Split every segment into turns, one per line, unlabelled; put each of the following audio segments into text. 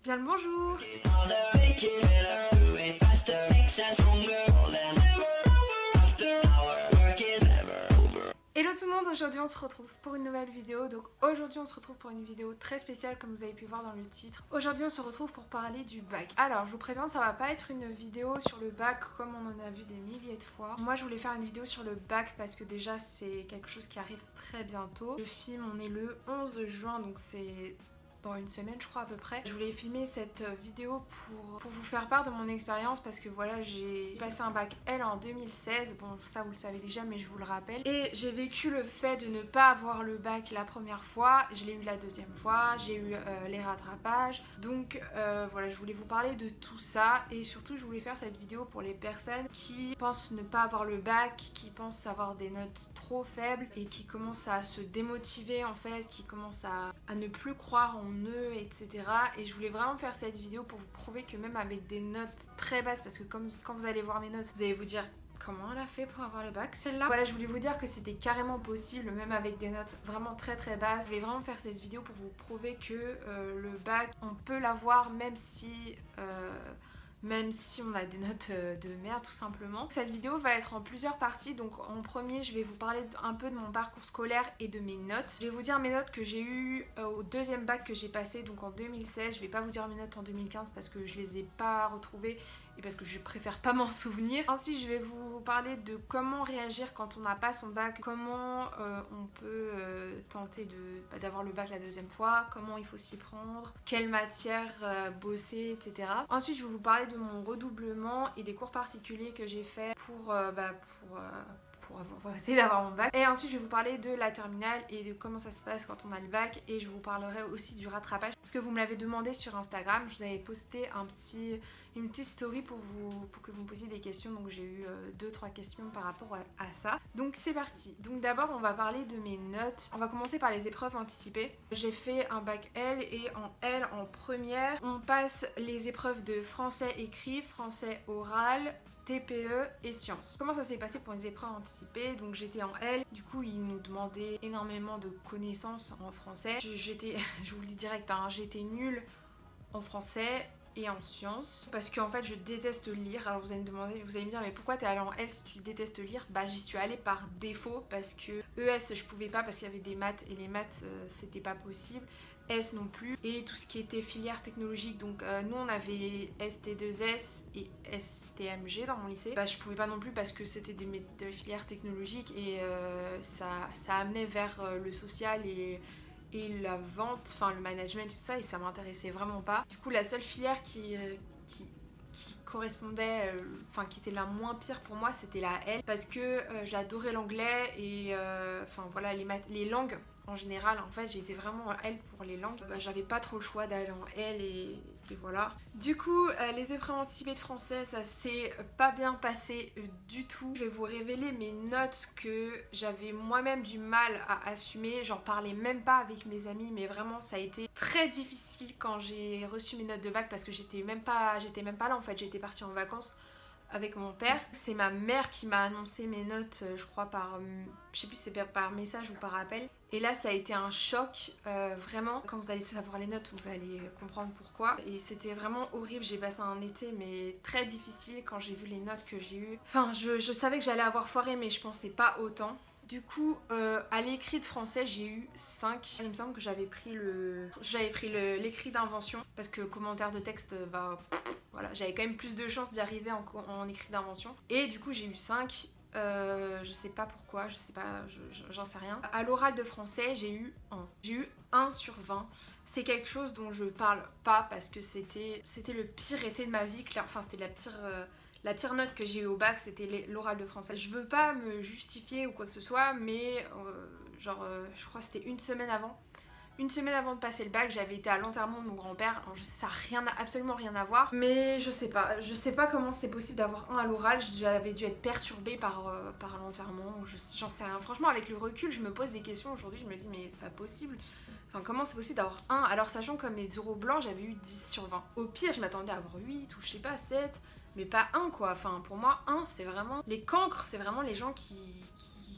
Bien le bonjour. Hello tout le monde, aujourd'hui on se retrouve pour une nouvelle vidéo. Donc aujourd'hui on se retrouve pour une vidéo très spéciale comme vous avez pu voir dans le titre. Aujourd'hui on se retrouve pour parler du bac. Alors je vous préviens, ça va pas être une vidéo sur le bac comme on en a vu des milliers de fois. Moi je voulais faire une vidéo sur le bac parce que déjà c'est quelque chose qui arrive très bientôt. Le film, on est le 11 juin donc c'est dans une semaine je crois à peu près. Je voulais filmer cette vidéo pour vous faire part de mon expérience parce que voilà, j'ai passé un bac L en 2016, bon ça vous le savez déjà mais je vous le rappelle. Et j'ai vécu le fait de ne pas avoir le bac la première fois, je l'ai eu la deuxième fois, j'ai eu les rattrapages. Donc voilà, je voulais vous parler de tout ça et surtout je voulais faire cette vidéo pour les personnes qui pensent ne pas avoir le bac, qui pensent avoir des notes trop faibles et qui commencent à se démotiver en fait, qui commencent à ne plus croire en eux, etc. Et je voulais vraiment faire cette vidéo pour vous prouver que même avec des notes très basses, parce que comme quand vous allez voir mes notes, vous allez vous dire comment elle a fait pour avoir le bac celle-là. Voilà, je voulais vous dire que c'était carrément possible, même avec des notes vraiment très basses. Je voulais vraiment faire cette vidéo pour vous prouver que le bac, on peut l'avoir même si on a des notes de merde tout simplement. Cette vidéo va être en plusieurs parties, donc en premier je vais vous parler un peu de mon parcours scolaire et de mes notes. Je vais vous dire mes notes que j'ai eues au deuxième bac que j'ai passé donc en 2016. Je vais pas vous dire mes notes en 2015 parce que je les ai pas retrouvées et parce que je préfère pas m'en souvenir. Ensuite je vais vous parler de comment réagir quand on n'a pas son bac, comment on peut tenter d'avoir le bac la deuxième fois, comment il faut s'y prendre, quelle matière bosser, etc. Ensuite je vais vous parler de mon redoublement et des cours particuliers que j'ai fait pour essayer d'avoir mon bac. Et ensuite je vais vous parler de la terminale et de comment ça se passe quand on a le bac, et je vous parlerai aussi du rattrapage parce que vous me l'avez demandé sur Instagram. Je vous avais posté une petite story pour que vous me posiez des questions, donc j'ai eu 2-3 questions par rapport à ça. Donc c'est parti. Donc d'abord on va parler de mes notes. On va commencer par les épreuves anticipées. J'ai fait un bac L et en L en première on passe les épreuves de français écrit, français oral, TPE et sciences. Comment ça s'est passé pour les épreuves anticipées? Donc j'étais en L, du coup ils nous demandaient énormément de connaissances en français. Je vous le dis direct, hein, j'étais nulle en français et en sciences parce qu'en fait je déteste lire. Alors vous allez me dire mais pourquoi t'es allée en L si tu détestes lire? Bah j'y suis allée par défaut parce que ES je pouvais pas parce qu'il y avait des maths et les maths c'était pas possible, S non plus, et tout ce qui était filière technologique, donc nous on avait ST2S et STMG dans mon lycée, bah je pouvais pas non plus parce que c'était des filières technologiques et ça amenait vers le social et la vente, enfin le management et tout ça, et ça m'intéressait vraiment pas. Du coup la seule filière qui correspondait, enfin qui était la moins pire pour moi, c'était la L parce que j'adorais l'anglais et enfin voilà les langues en général. En fait j'étais vraiment en L pour les langues, bah, j'avais pas trop le choix d'aller en L et voilà. Du coup les épreuves anticipées de français ça s'est pas bien passé du tout. Je vais vous révéler mes notes que j'avais moi-même du mal à assumer, j'en parlais même pas avec mes amis, mais vraiment ça a été très difficile quand j'ai reçu mes notes de bac parce que j'étais même pas là en fait, j'étais partie en vacances avec mon père. C'est ma mère qui m'a annoncé mes notes, je crois je sais plus si c'est par message ou par appel. Et là ça a été un choc, vraiment. Quand vous allez savoir les notes, vous allez comprendre pourquoi. Et c'était vraiment horrible, j'ai passé un été mais très difficile quand j'ai vu les notes que j'ai eues. Enfin je savais que j'allais avoir foiré mais je pensais pas autant. Du coup, à l'écrit de français, j'ai eu 5. Il me semble que j'avais pris l'écrit d'invention parce que commentaire de texte, voilà, j'avais quand même plus de chances d'y arriver en écrit d'invention. Et du coup, j'ai eu 5. Je sais pas pourquoi, j'en sais rien. À l'oral de français, j'ai eu 1. J'ai eu 1 sur 20. C'est quelque chose dont je parle pas parce que c'était le pire été de ma vie. Enfin, c'était la pire note que j'ai eue au bac, c'était l'oral de français. Je veux pas me justifier ou quoi que ce soit, mais je crois que c'était une semaine avant de passer le bac, j'avais été à l'enterrement de mon grand-père. Alors je sais, ça n'a absolument rien à voir, mais je sais pas comment c'est possible d'avoir 1 à l'oral. J'avais dû être perturbée par l'enterrement, j'en sais rien. Franchement, avec le recul, je me pose des questions aujourd'hui, je me dis mais c'est pas possible. Enfin, comment c'est possible d'avoir 1 alors sachant que mes euros blancs, j'avais eu 10 sur 20. Au pire, je m'attendais à avoir 8 ou je sais pas, 7, mais pas 1 quoi. Enfin, pour moi, 1, c'est vraiment... Les cancres, c'est vraiment les gens qui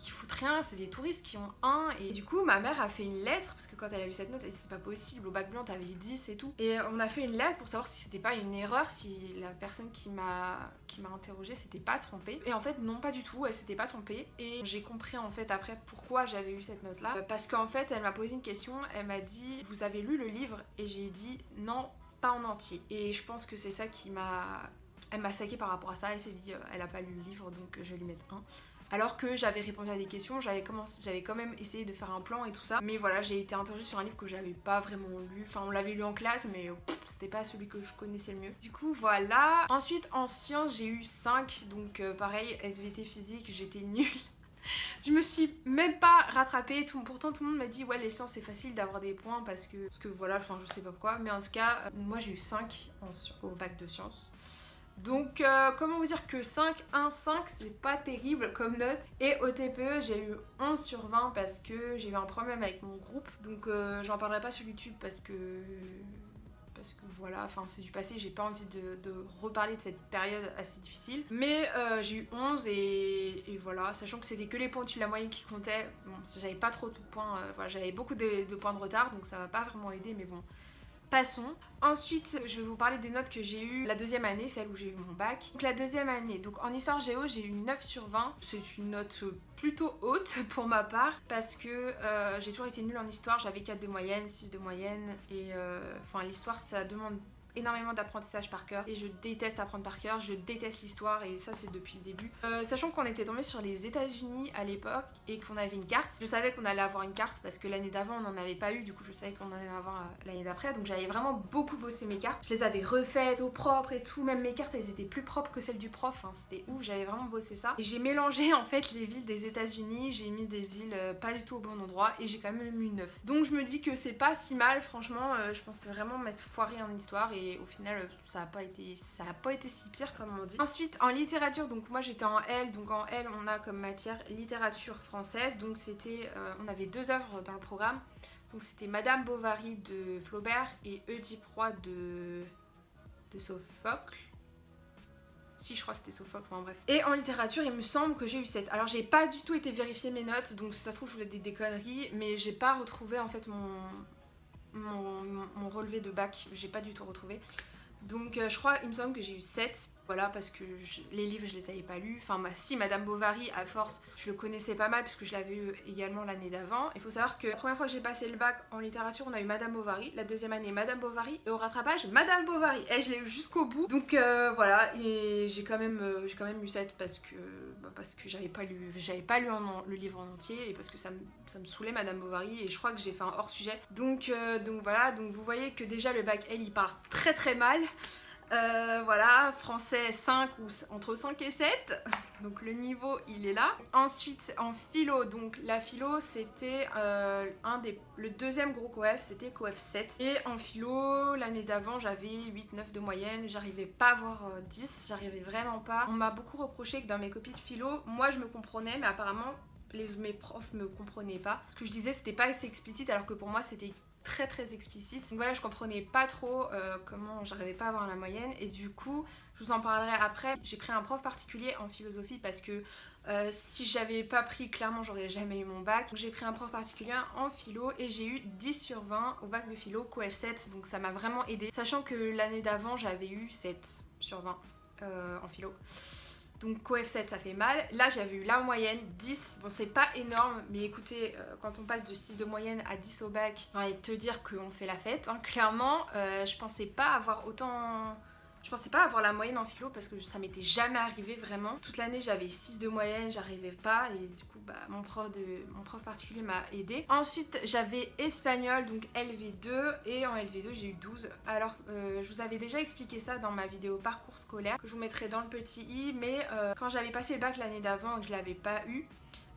foutent rien, c'est des touristes qui ont 1. Et du coup, ma mère a fait une lettre, parce que quand elle a vu cette note, elle dit c'était pas possible, au bac blanc t'avais eu 10 et tout. Et on a fait une lettre pour savoir si c'était pas une erreur, si la personne qui m'a interrogée s'était pas trompée. Et en fait, non, pas du tout, elle s'était pas trompée. Et j'ai compris en fait après pourquoi j'avais eu cette note là. Parce qu'en fait, elle m'a posé une question, elle m'a dit vous avez lu le livre? Et j'ai dit non, pas en entier. Et je pense que c'est ça qui m'a... Elle m'a saquée par rapport à ça, elle s'est dit elle a pas lu le livre donc je vais lui mettre 1. Alors que j'avais répondu à des questions, j'avais quand même essayé de faire un plan et tout ça. Mais voilà, j'ai été interrogée sur un livre que j'avais pas vraiment lu. Enfin, on l'avait lu en classe, mais c'était pas celui que je connaissais le mieux. Du coup, voilà. Ensuite, en sciences, j'ai eu 5. Donc pareil, SVT physique, j'étais nulle. Je me suis même pas rattrapée, pourtant tout le monde m'a dit ouais les sciences c'est facile d'avoir des points parce que voilà, enfin je sais pas pourquoi, mais en tout cas moi j'ai eu 5 au bac de sciences. Donc comment vous dire que 5, 1, 5 c'est pas terrible comme note. Et au TPE j'ai eu 11 sur 20 parce que j'ai eu un problème avec mon groupe. Donc j'en parlerai pas sur YouTube parce que voilà, enfin c'est du passé, j'ai pas envie de reparler de cette période assez difficile. Mais j'ai eu 11 et voilà, sachant que c'était que les points au-dessus de la moyenne qui comptaient. Bon, j'avais pas trop de points, voilà, j'avais beaucoup de points de retard donc ça m'a pas vraiment aidé, mais bon. Passons. Ensuite, je vais vous parler des notes que j'ai eues la deuxième année, celle où j'ai eu mon bac. Donc la deuxième année, donc en histoire géo, j'ai eu 9 sur 20. C'est une note plutôt haute pour ma part parce que j'ai toujours été nulle en histoire. J'avais 4 de moyenne, 6 de moyenne et enfin l'histoire ça demande énormément d'apprentissage par cœur et je déteste apprendre par cœur, je déteste l'histoire et ça c'est depuis le début. Sachant qu'on était tombé sur les États-Unis à l'époque et qu'on avait une carte, je savais qu'on allait avoir une carte parce que l'année d'avant on n'en avait pas eu, du coup je savais qu'on allait en avoir l'année d'après, donc j'avais vraiment beaucoup bossé mes cartes. Je les avais refaites au propre et tout, même mes cartes elles étaient plus propres que celles du prof, hein. C'était ouf, j'avais vraiment bossé ça. Et j'ai mélangé en fait les villes des États-Unis, j'ai mis des villes pas du tout au bon endroit et j'ai quand même eu 9. Donc je me dis que c'est pas si mal, franchement, je pensais vraiment m'être foirée en histoire et au final ça a pas été si pire comme on dit. Ensuite en littérature, donc moi j'étais en L, donc en L on a comme matière littérature française, donc c'était on avait 2 œuvres dans le programme, donc c'était Madame Bovary de Flaubert et Oedipe Roi de Sophocle. Si, je crois que c'était Sophocle, enfin bref. Et en littérature, il me semble que j'ai eu 7. Alors, j'ai pas du tout été vérifier mes notes, donc si ça se trouve, je voulais des conneries, mais j'ai pas retrouvé en fait mon relevé de bac, j'ai pas du tout retrouvé. Donc je crois, il me semble que j'ai eu 7, voilà, parce que les livres je les avais pas lus. Enfin si, Madame Bovary, à force, je le connaissais pas mal parce que je l'avais eu également l'année d'avant. Il faut savoir que la première fois que j'ai passé le bac en littérature, on a eu Madame Bovary, la deuxième année Madame Bovary, et au rattrapage Madame Bovary. Et je l'ai eu jusqu'au bout. Donc voilà, et j'ai quand même eu 7 parce que j'avais pas lu le livre en entier et parce que ça me saoulait Madame Bovary et je crois que j'ai fait un hors sujet. Donc voilà, donc vous voyez que déjà le bac L il part très très mal. Voilà, français 5 ou entre 5 et 7, donc le niveau il est là. Ensuite en philo, donc la philo c'était le deuxième gros coef, c'était coef 7. Et en philo l'année d'avant j'avais 8-9 de moyenne, j'arrivais pas à avoir 10, j'arrivais vraiment pas. On m'a beaucoup reproché que dans mes copies de philo, moi je me comprenais mais apparemment mes profs me comprenaient pas. Ce que je disais c'était pas assez explicite alors que pour moi c'était très très explicite. Donc voilà, je comprenais pas trop comment j'arrivais pas à avoir la moyenne et du coup, je vous en parlerai après. J'ai pris un prof particulier en philosophie parce que si j'avais pas pris, clairement j'aurais jamais eu mon bac. Donc j'ai pris un prof particulier en philo et j'ai eu 10 sur 20 au bac de philo, coef 7, donc ça m'a vraiment aidé. Sachant que l'année d'avant j'avais eu 7 sur 20 en philo. Donc coef 7 ça fait mal. Là j'avais eu la moyenne 10. Bon c'est pas énorme mais écoutez quand on passe de 6 de moyenne à 10 au bac, j'ai envie de te dire qu'on fait la fête hein. Clairement je pensais pas avoir autant... Je pensais pas avoir la moyenne en philo parce que ça m'était jamais arrivé vraiment. Toute l'année j'avais 6 de moyenne, j'arrivais pas et du coup bah, mon prof particulier m'a aidé. Ensuite j'avais espagnol donc LV2 et en LV2 j'ai eu 12. Alors je vous avais déjà expliqué ça dans ma vidéo parcours scolaire que je vous mettrai dans le petit i, mais quand j'avais passé le bac l'année d'avant et que je l'avais pas eu,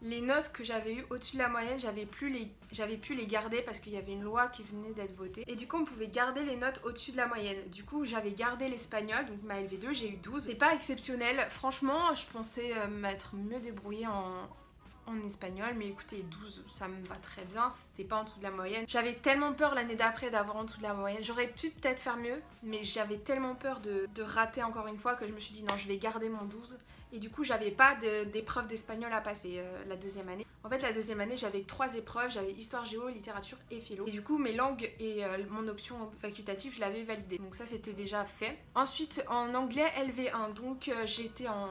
les notes que j'avais eues au-dessus de la moyenne, j'avais pu les garder parce qu'il y avait une loi qui venait d'être votée. Et du coup, on pouvait garder les notes au-dessus de la moyenne. Du coup, j'avais gardé l'espagnol, donc ma LV2, j'ai eu 12. C'est pas exceptionnel. Franchement, je pensais m'être mieux débrouillée en espagnol, mais écoutez, 12 ça me va très bien, c'était pas en dessous de la moyenne. J'avais tellement peur l'année d'après d'avoir en dessous de la moyenne, j'aurais pu peut-être faire mieux, mais j'avais tellement peur de rater encore une fois que je me suis dit non, je vais garder mon 12. Et du coup, j'avais pas d'épreuve d'espagnol à passer la deuxième année. En fait, la deuxième année, j'avais 3 épreuves, j'avais histoire, géo, littérature et philo. Et du coup, mes langues et mon option facultative, je l'avais validée. Donc ça, c'était déjà fait. Ensuite, en anglais LV1, donc j'étais en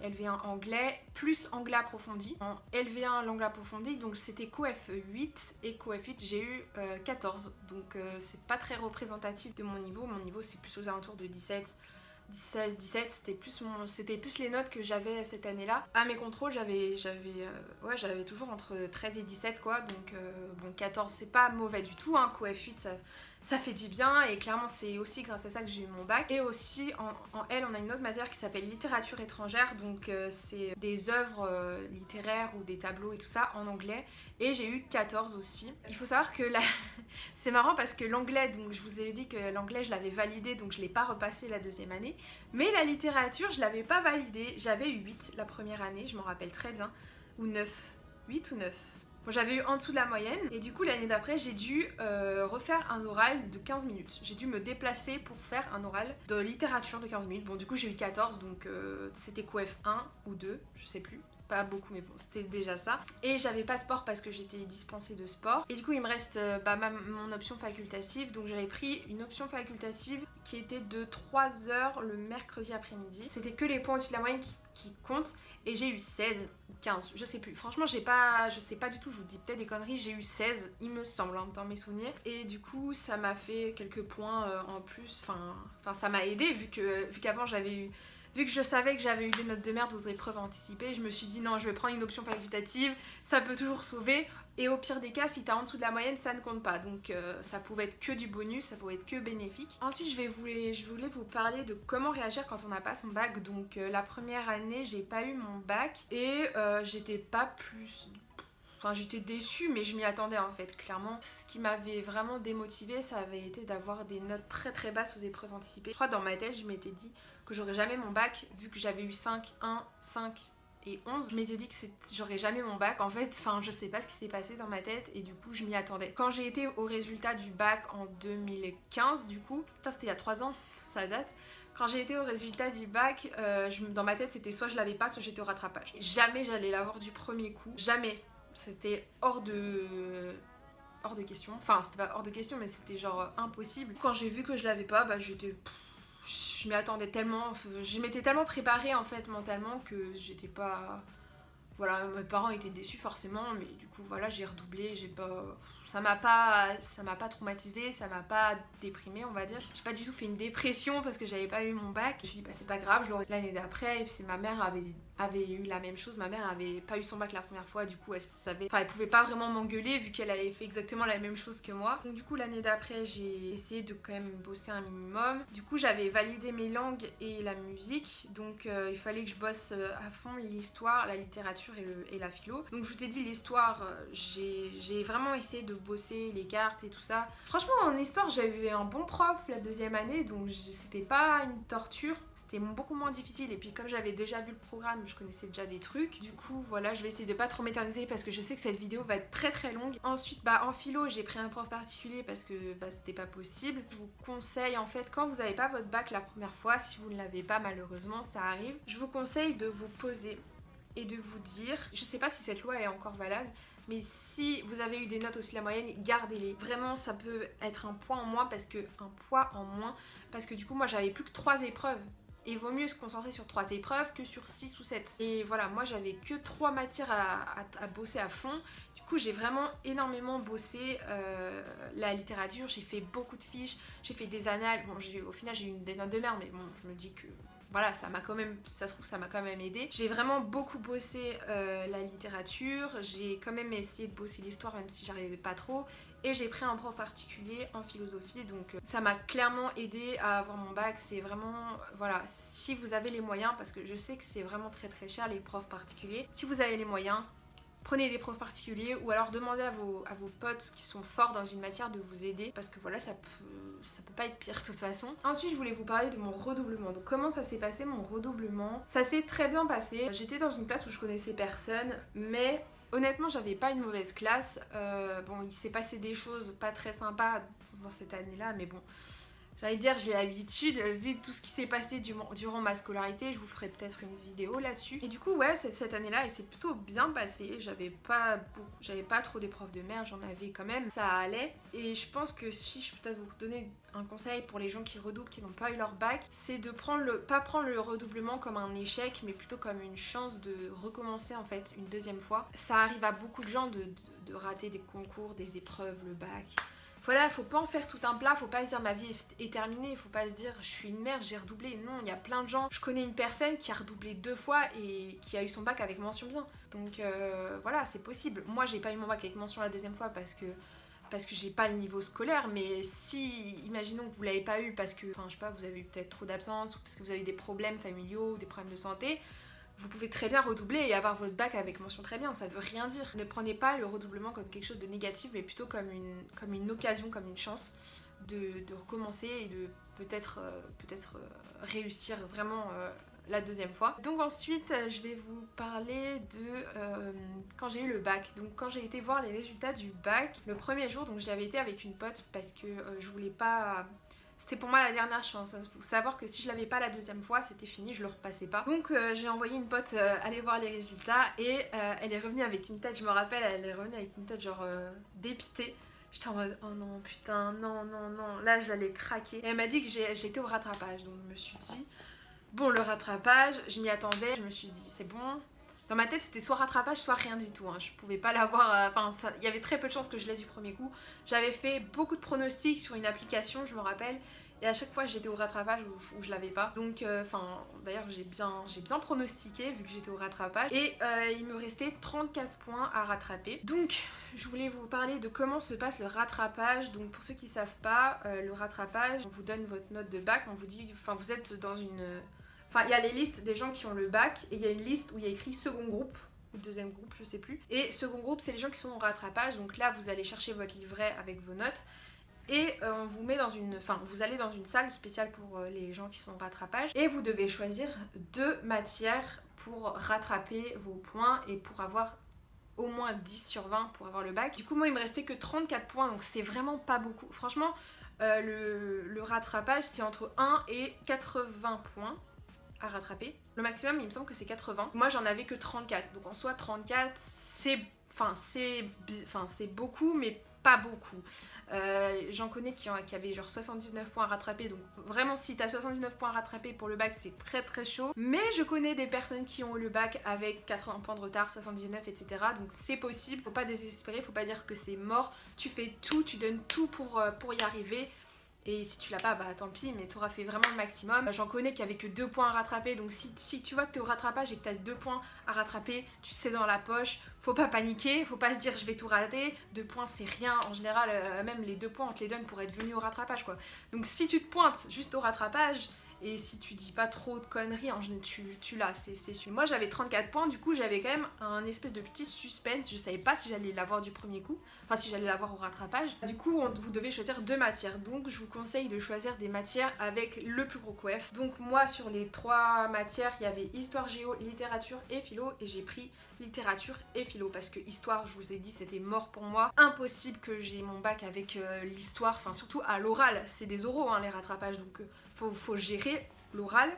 LV1 anglais, plus anglais approfondi. En LV1 l'anglais approfondi, donc c'était COEF 8 et COEF 8, j'ai eu 14. Donc c'est pas très représentatif de mon niveau. Mon niveau, c'est plus aux alentours de 17. 16, 17, c'était plus les notes que j'avais cette année-là. À mes contrôles, j'avais toujours entre 13 et 17 quoi, donc bon 14 c'est pas mauvais du tout, hein. COEF 8 ça fait du bien et clairement c'est aussi grâce à ça que j'ai eu mon bac. Et aussi en L on a une autre matière qui s'appelle littérature étrangère, donc c'est des œuvres littéraires ou des tableaux et tout ça en anglais, et j'ai eu 14 aussi. Il faut savoir que c'est marrant parce que l'anglais, donc je vous ai dit que l'anglais je l'avais validé, donc je l'ai pas repassé la deuxième année, mais la littérature je l'avais pas validée, j'avais eu 8 la première année, je m'en rappelle très bien, ou 9, 8 ou 9. Bon, j'avais eu en dessous de la moyenne et du coup l'année d'après j'ai dû refaire un oral de 15 minutes. J'ai dû me déplacer pour faire un oral de littérature de 15 minutes. Bon du coup j'ai eu 14 donc c'était COEF 1 ou 2, je sais plus. Pas beaucoup mais bon c'était déjà ça. Et j'avais pas sport parce que j'étais dispensée de sport. Et du coup il me reste mon option facultative. Donc j'avais pris une option facultative qui était de 3 heures le mercredi après-midi. C'était que les points au-dessus de la moyenne qui comptent. Et j'ai eu 16 ou 15, je sais plus. Franchement je sais pas du tout, je vous dis peut-être des conneries. J'ai eu 16 il me semble dans mes souvenirs. Et du coup ça m'a fait quelques points en plus. Enfin ça m'a aidé vu qu'avant vu que je savais que j'avais eu des notes de merde aux épreuves anticipées, je me suis dit non, je vais prendre une option facultative, ça peut toujours sauver. Et au pire des cas, si t'as en dessous de la moyenne, ça ne compte pas. Donc ça pouvait être que du bonus, ça pouvait être que bénéfique. Ensuite, je voulais vous parler de comment réagir quand on n'a pas son bac. Donc la première année, j'ai pas eu mon bac et j'étais pas plus... Enfin, j'étais déçue, mais je m'y attendais en fait, clairement. Ce qui m'avait vraiment démotivée, ça avait été d'avoir des notes très très basses aux épreuves anticipées. Je crois dans ma tête, je m'étais dit que j'aurais jamais mon bac, vu que j'avais eu 5, 1, 5 et 11. Je m'étais dit que j'aurais jamais mon bac. En fait, je sais pas ce qui s'est passé dans ma tête et du coup, je m'y attendais. Quand j'ai été au résultat du bac en 2015, du coup, c'était il y a 3 ans, ça date. Quand j'ai été au résultat du bac, dans ma tête, c'était soit je l'avais pas, soit j'étais au rattrapage. Jamais j'allais l'avoir du premier coup. Jamais. C'était hors de question. Enfin, c'était pas hors de question, mais c'était genre impossible. Quand j'ai vu que je l'avais pas, je m'y attendais tellement. Je m'étais tellement préparée en fait mentalement que j'étais pas... Voilà, mes parents étaient déçus forcément, mais du coup voilà, j'ai redoublé, ça m'a pas traumatisée, ça m'a pas déprimée on va dire. J'ai pas du tout fait une dépression parce que j'avais pas eu mon bac. Je me suis dit c'est pas grave, je l'aurai l'année d'après. Et puis ma mère avait eu la même chose, ma mère avait pas eu son bac la première fois, du coup elle pouvait pas vraiment m'engueuler vu qu'elle avait fait exactement la même chose que moi. Donc du coup l'année d'après j'ai essayé de quand même bosser un minimum. Du coup j'avais validé mes langues et la musique, donc il fallait que je bosse à fond l'histoire, la littérature et la philo. Donc je vous ai dit l'histoire, j'ai vraiment essayé de bosser les cartes et tout ça. Franchement en histoire j'avais un bon prof la deuxième année, donc c'était pas une torture. C'était beaucoup moins difficile et puis comme j'avais déjà vu le programme, je connaissais déjà des trucs. Du coup voilà, je vais essayer de pas trop m'éterniser parce que je sais que cette vidéo va être très très longue. Ensuite en philo j'ai pris un prof particulier parce que c'était pas possible. Je vous conseille en fait quand vous n'avez pas votre bac la première fois, si vous ne l'avez pas malheureusement ça arrive, je vous conseille de vous poser et de vous dire, je sais pas si cette loi elle est encore valable, mais si vous avez eu des notes au-dessus de la moyenne, gardez-les. Vraiment ça peut être un poids en moins parce que du coup moi j'avais plus que 3 épreuves. Et il vaut mieux se concentrer sur 3 épreuves que sur 6 ou 7. Et voilà, moi j'avais que 3 matières à bosser à fond. Du coup j'ai vraiment énormément bossé la littérature, j'ai fait beaucoup de fiches, j'ai fait des annales. Bon au final j'ai eu des notes de merde, mais bon je me dis que voilà, ça m'a quand même aidé. J'ai vraiment beaucoup bossé la littérature, j'ai quand même essayé de bosser l'histoire même si j'arrivais pas trop. Et j'ai pris un prof particulier en philosophie, donc ça m'a clairement aidé à avoir mon bac. C'est vraiment, voilà, si vous avez les moyens, parce que je sais que c'est vraiment très très cher les profs particuliers, si vous avez les moyens, prenez des profs particuliers ou alors demandez à vos potes qui sont forts dans une matière de vous aider parce que voilà, ça peut pas être pire de toute façon. Ensuite, je voulais vous parler de mon redoublement. Donc comment ça s'est passé mon redoublement? Ça s'est très bien passé. J'étais dans une classe où je connaissais personne, mais honnêtement, j'avais pas une mauvaise classe. Bon, il s'est passé des choses pas très sympas dans cette année-là, mais bon, j'allais dire, j'ai l'habitude, vu tout ce qui s'est passé durant ma scolarité, je vous ferai peut-être une vidéo là-dessus. Et du coup, ouais, cette année-là, elle s'est plutôt bien passée. J'avais pas trop d'épreuves de merde, j'en avais quand même, ça allait. Et je pense que si je peux peut-être vous donner un conseil pour les gens qui redoublent, qui n'ont pas eu leur bac, c'est de pas prendre le redoublement comme un échec, mais plutôt comme une chance de recommencer en fait une deuxième fois. Ça arrive à beaucoup de gens de rater des concours, des épreuves, le bac. Voilà, faut pas en faire tout un plat, faut pas se dire ma vie est terminée, faut pas se dire je suis une merde, j'ai redoublé. Non, il y a plein de gens. Je connais une personne qui a redoublé 2 fois et qui a eu son bac avec mention bien. Donc voilà, c'est possible. Moi, j'ai pas eu mon bac avec mention la deuxième fois parce que j'ai pas le niveau scolaire, mais si, imaginons que vous l'avez pas eu parce que, enfin je sais pas, vous avez eu peut-être trop d'absence ou parce que vous avez des problèmes familiaux, des problèmes de santé, vous pouvez très bien redoubler et avoir votre bac avec mention très bien, ça veut rien dire. Ne prenez pas le redoublement comme quelque chose de négatif, mais plutôt comme une occasion, comme une chance de recommencer et de peut-être réussir vraiment la deuxième fois. Donc ensuite, je vais vous parler de quand j'ai eu le bac. Donc quand j'ai été voir les résultats du bac, le premier jour, donc j'y avais été avec une pote parce que je voulais pas... C'était pour moi la dernière chance. Il faut savoir que si je l'avais pas la deuxième fois, c'était fini, je le repassais pas. Donc j'ai envoyé une pote aller voir les résultats et elle est revenue avec une tête, je me rappelle, elle est revenue avec une tête genre dépitée. J'étais en mode oh non putain, non, là j'allais craquer. Et elle m'a dit que j'étais au rattrapage, donc je me suis dit bon, le rattrapage, je m'y attendais, je me suis dit c'est bon. Dans ma tête, c'était soit rattrapage, soit rien du tout. Hein. Je pouvais pas l'avoir. Enfin, il y avait très peu de chances que je l'aie du premier coup. J'avais fait beaucoup de pronostics sur une application, je me rappelle. Et à chaque fois, j'étais au rattrapage où je l'avais pas. Donc, d'ailleurs, j'ai bien pronostiqué vu que j'étais au rattrapage. Et il me restait 34 points à rattraper. Donc, je voulais vous parler de comment se passe le rattrapage. Donc, pour ceux qui savent pas, le rattrapage, on vous donne votre note de bac. On vous dit, enfin, vous êtes dans une... Enfin, il y a les listes des gens qui ont le bac et il y a une liste où il y a écrit second groupe ou deuxième groupe, je sais plus. Et second groupe, c'est les gens qui sont au rattrapage. Donc là, vous allez chercher votre livret avec vos notes et on vous met dans une... Enfin, vous allez dans une salle spéciale pour les gens qui sont au rattrapage et vous devez choisir 2 matières pour rattraper vos points et pour avoir au moins 10 sur 20 pour avoir le bac. Du coup, moi, il me restait que 34 points, donc c'était vraiment pas beaucoup. Franchement, le rattrapage, c'est entre 1 et 80 points à rattraper. Le maximum, il me semble que c'est 80. Moi, j'en avais que 34. Donc en soi, 34, c'est beaucoup, mais pas beaucoup. J'en connais qui avaient genre 79 points à rattraper. Donc vraiment, si t'as 79 points à rattraper pour le bac, c'est très très chaud. Mais je connais des personnes qui ont eu le bac avec 80 points de retard, 79, etc. Donc c'est possible. Faut pas désespérer, faut pas dire que c'est mort. Tu fais tout, tu donnes tout pour y arriver. Et si tu l'as pas, bah tant pis, mais tu auras fait vraiment le maximum. J'en connais qui avaient que 2 points à rattraper, donc si tu vois que tu es au rattrapage et que tu as 2 points à rattraper, tu sais dans la poche, faut pas paniquer, faut pas se dire je vais tout rater, 2 points c'est rien, en général même les 2 points on te les donne pour être venu au rattrapage quoi. Donc si tu te pointes juste au rattrapage, et si tu dis pas trop de conneries, tu l'as, c'est sûr. Moi j'avais 34 points, du coup j'avais quand même un espèce de petit suspense. Je savais pas si j'allais l'avoir du premier coup, enfin si j'allais l'avoir au rattrapage. Du coup vous devez choisir 2 matières, donc je vous conseille de choisir des matières avec le plus gros coef. Donc moi sur les 3 matières, il y avait histoire, géo, littérature et philo, et j'ai pris littérature et philo parce que histoire, je vous ai dit, c'était mort pour moi. Impossible que j'ai mon bac avec l'histoire, enfin surtout à l'oral, c'est des oraux hein, les rattrapages, donc faut gérer l'oral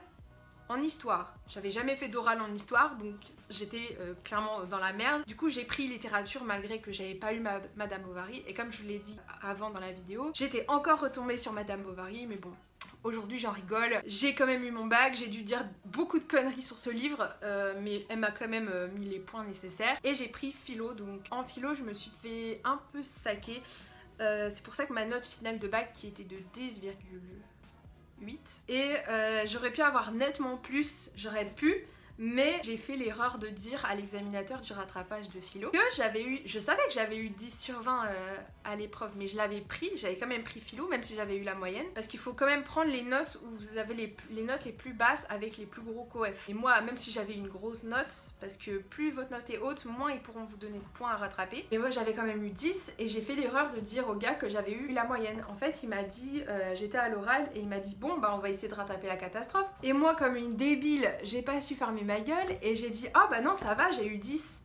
en histoire. J'avais jamais fait d'oral en histoire, donc j'étais clairement dans la merde. Du coup j'ai pris littérature malgré que j'avais pas eu Madame Bovary, et comme je vous l'ai dit avant dans la vidéo, j'étais encore retombée sur Madame Bovary, mais bon, aujourd'hui j'en rigole. J'ai quand même eu mon bac, j'ai dû dire beaucoup de conneries sur ce livre, mais elle m'a quand même mis les points nécessaires. Et j'ai pris philo, donc en philo je me suis fait un peu saquer. C'est pour ça que ma note finale de bac qui était de 10,8 et j'aurais pu avoir nettement plus, j'aurais pu, Mais j'ai fait l'erreur de dire à l'examinateur du rattrapage de philo que je savais que j'avais eu 10 sur 20 à l'épreuve, mais je l'avais pris, j'avais quand même pris philo, même si j'avais eu la moyenne, parce qu'il faut quand même prendre les notes où vous avez les notes les plus basses avec les plus gros coefs. Et moi, même si j'avais une grosse note, parce que plus votre note est haute, moins ils pourront vous donner de points à rattraper. Et moi, j'avais quand même eu 10 et j'ai fait l'erreur de dire au gars que j'avais eu la moyenne. En fait, il m'a dit, j'étais à l'oral et il m'a dit, bon, bah on va essayer de rattraper la catastrophe. Et moi, comme une débile, j'ai pas su fermer ma gueule et j'ai dit, oh bah non, ça va, j'ai eu 10.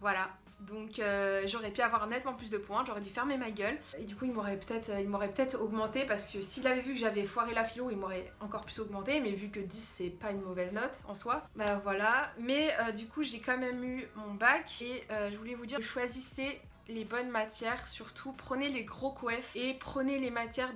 Voilà. Donc j'aurais pu avoir nettement plus de points, j'aurais dû fermer ma gueule. Et du coup il m'aurait peut-être augmenté, parce que s'il avait vu que j'avais foiré la philo, il m'aurait encore plus augmenté. Mais vu que 10 c'est pas une mauvaise note en soi, bah voilà. Mais du coup j'ai quand même eu mon bac. Et je voulais vous dire, choisissez les bonnes matières, surtout prenez les gros coefs et prenez les matières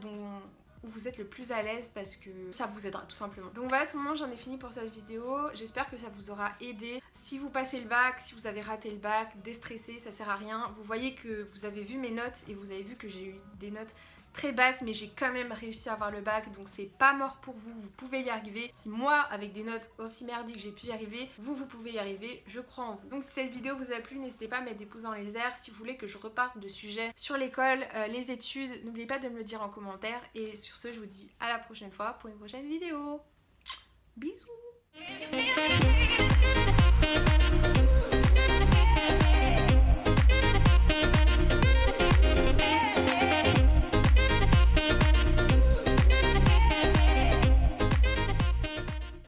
où vous êtes le plus à l'aise, parce que ça vous aidera tout simplement. Donc voilà tout le monde, j'en ai fini pour cette vidéo. J'espère que ça vous aura aidé. Si vous passez le bac, si vous avez raté le bac, déstressez, ça sert à rien. Vous voyez que vous avez vu mes notes et vous avez vu que j'ai eu des notes très basse, mais j'ai quand même réussi à avoir le bac, donc c'est pas mort pour vous, vous pouvez y arriver. Si moi, avec des notes aussi merdiques, j'ai pu y arriver, vous pouvez y arriver, je crois en vous. Donc si cette vidéo vous a plu, n'hésitez pas à mettre des pouces dans les airs. Si vous voulez que je reparte de sujets sur l'école, les études, n'oubliez pas de me le dire en commentaire. Et sur ce, je vous dis à la prochaine fois pour une prochaine vidéo. Bisous.